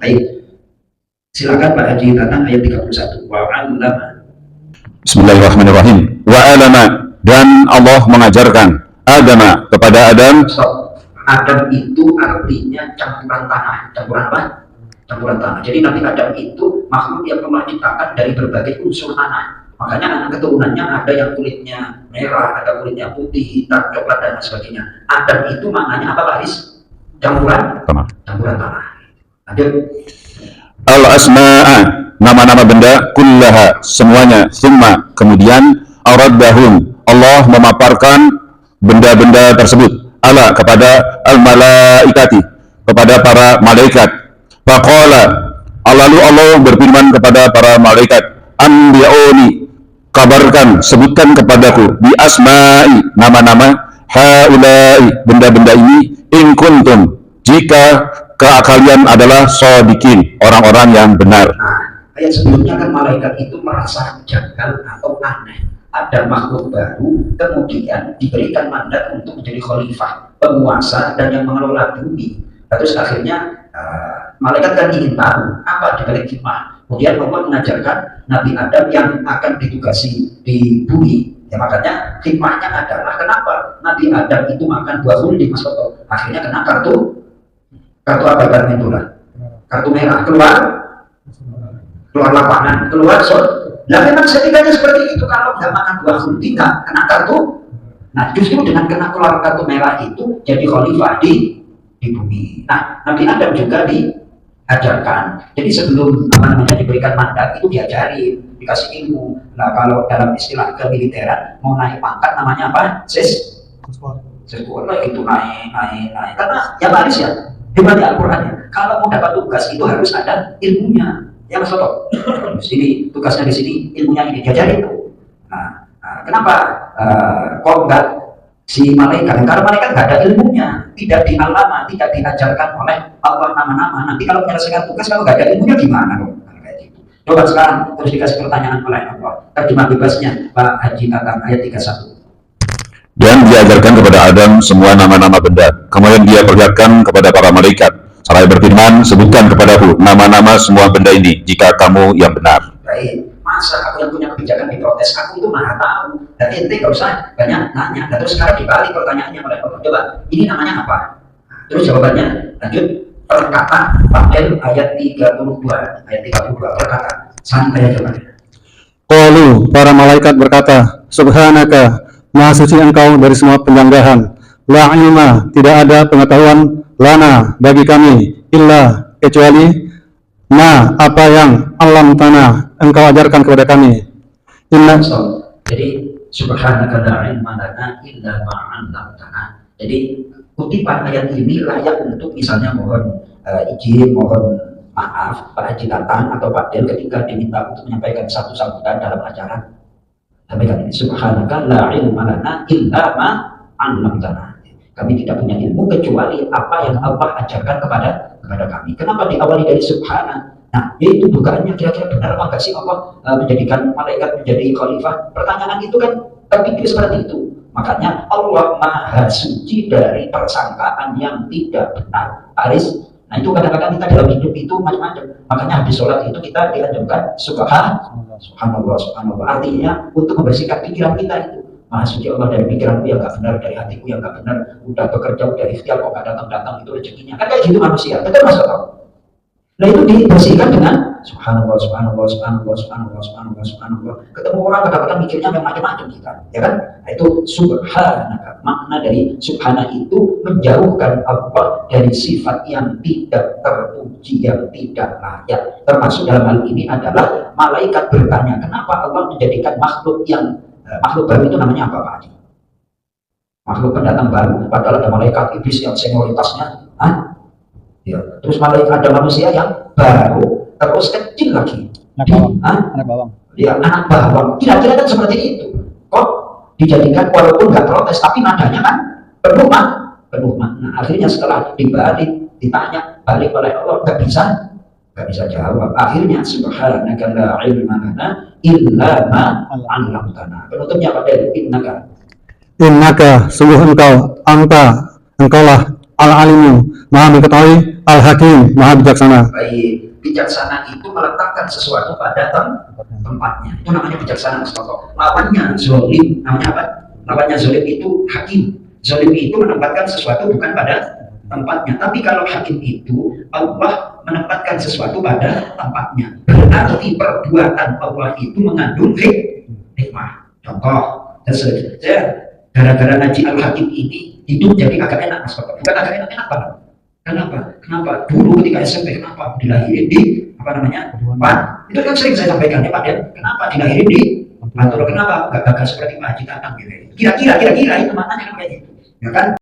Baik. Silakan Pak Haji Tatang ayat 31. Wa 'allama. Bismillahirrahmanirrahim. Wa alama, dan Allah mengajarkan Adam kepada Adam. Adam itu artinya campuran tanah. Campuran apa? Campuran tanah. Jadi Nabi Adam itu makhluk yang Allah ciptakan dari berbagai unsur tanah. Makanya anak keturunannya ada yang kulitnya merah, ada kulitnya putih, hitam, coklat, dan sebagainya. Adam itu maknanya apa, Pak Haris? Campuran tanah. Campuran tanah. Lanjut. Al-asma'a, nama-nama benda, kullaha, semuanya, summa, kemudian, aradahum, Allah memaparkan benda-benda tersebut, ala, kepada al-malaikati, kepada para malaikat. Faqala, lalu Allah berfirman kepada para malaikat, anbi'uni, kabarkan, sebutkan kepadaku, bi asma'i, nama-nama, haulai, benda-benda ini, in kuntum, jika kalian adalah shodikin, orang-orang yang benar. Nah, ayat sebelumnya kan malaikat itu merasa janggal atau aneh. Ada makhluk baru, kemudian diberikan mandat untuk menjadi khalifah, penguasa, dan yang mengelola bumi. Terus akhirnya malaikat kan ingin tahu apa dibalik hikmah. Kemudian Allah mengajarkan Nabi Adam yang akan ditugasi di bumi. Ya makanya hikmahnya adalah kenapa Nabi Adam itu makan buah khuldi, Mas Toto. Akhirnya kena kartu apa ibaratnya itu lah? Kartu merah, keluar lapangan, keluar Nah memang setikanya seperti itu. Kalau nggak makan buah khuldi nggak kena kartu. Nah justru dengan kena keluar kartu merah itu jadi khalifah di bumi. Nah Nabi Adam juga diajarkan. Jadi sebelum diberikan mandat itu diajari, dikasih ilmu. Nah kalau dalam istilah kemiliteran mau naik pangkat namanya apa? Sekolah itu naik. Karena ya baris ya. Hebat ya Al-Quran. Kalau mau dapat tugas itu harus ada ilmunya. Ya Mas Toto. Sini tugasnya di sini, ilmunya ini diajarin tuh. Nah, kenapa kok enggak si malaikat? Karena malaikat nggak ada ilmunya, tidak dialama, tidak diajarkan oleh Allah nama-nama. Nanti kalau menyelesaikan tugas kalau nggak ada ilmunya gimana dong? Kayak gitu. Coba sekarang terus dikasih pertanyaan oleh Allah. Terjemah bebasnya Pak Haji Tatang ayat 31. Dan diajarkan kepada Adam semua nama-nama benda. Kemudian dia perlihatkan kepada para malaikat. Seraya berfirman, sebutkan kepadaku nama-nama semua benda ini, jika kamu yang benar. Baik, masa aku yang punya kebijakan diprotes? Aku itu maha tahu. Dan ente gak usah banyak nanya. Dan terus sekarang dibalik pertanyaannya oleh Allah. Coba, ini namanya apa? Terus jawabannya, lanjut. Perkata, Pavel ayat 32. Ayat 32, perkata. Santai jawabannya. Qalu, para malaikat berkata, Subhanaka, Maha suci engkau dari semua penjanggahan. La ilma, tidak ada pengetahuan lana bagi kami, illa kecuali ma apa yang alam tanah engkau ajarkan kepada kami. Jadi subhanaka la ilma lana illa ma 'allamtana. Jadi kutipan ayat ini layak untuk misalnya mohon izin, mohon maaf Pak Haji Tatang atau Pak Del ketika diminta untuk menyampaikan satu sambutan dalam acara. Sampaikan ini, subhanaka la ilma lana illa ma 'allamtana. Kami tidak punya ilmu kecuali apa yang Allah ajarkan kepada kami. Kenapa diawali dari subhana? Nah, yaitu dugaannya kira-kira benar apa enggak sih Allah menjadikan malaikat menjadi khalifah? Pertanyaan itu kan terpikir seperti itu. Makanya Allah maha suci dari persangkaan yang tidak benar. Aris. Nah itu kadang-kadang kita dalam hidup itu macam-macam. Makanya habis sholat itu kita dianjurkan subhanallah. Artinya untuk membersihkan pikiran kita itu. Maha suci Allah dari pikiranku yang gak benar, dari hatiku yang gak benar. Udah bekerja, udah ikhtiar, kok gak datang-datang itu rezekinya. Kan kayak gitu manusia. Betul Mas Toto? Nah itu dibersihkan dengan subhanallah. Ketemu orang kadang-kadang mikirnya yang macam-macam kita, ya kan? Nah itu subhanaka. Makna dari subhana itu menjauhkan Allah dari sifat yang tidak terpuji, yang tidak layak. Termasuk dalam hal ini adalah malaikat bertanya, kenapa Allah menjadikan makhluk baru itu namanya apa Pak Haji? Makhluk pendatang baru. Padahal ada malaikat iblis yang senioritasnya, ya. Terus malaikat ada manusia yang baru, terus kecil lagi. Anak bawang. Ya, anak bawang. Kira-kira kan seperti itu. Kok dijadikan walaupun nggak protes, tapi nadanya kan penuh makna. Akhirnya setelah dibalik, ditanya balik oleh Allah, nggak bisa jawab. Akhirnya subhanaka la ilma lana illa ma 'allamtana. Penutupnya pada innaka sungguh engkaulah al-alimu Maha mengetahui, Al-Hakim, Maha bijaksana. Baik, bijaksana itu meletakkan sesuatu pada tempatnya. Itu namanya bijaksana, Mas Toto. Lawannya zolim, namanya apa? Lawannya zolim itu hakim. Zolim itu menempatkan sesuatu bukan pada tempatnya. Tapi kalau hakim itu, Allah menempatkan sesuatu pada tempatnya. Berarti perbuatan Allah itu mengandung hikmah. Contoh, saya gara-gara ngaji Al-Hakim ini hidup jadi agak enak, Mas Toto. Bukan agak enak banget. Kenapa? Dulu ketika SMP, kenapa dilahirin di Pan? Itu kan sering saya sampaikan ya Pak ya. Kenapa dilahirin di Pantura? Kenapa? Gak gagal seperti Pak Haji Tatang gitu. Kira-kira itu maknanya kan kayak gitu. Ya kan?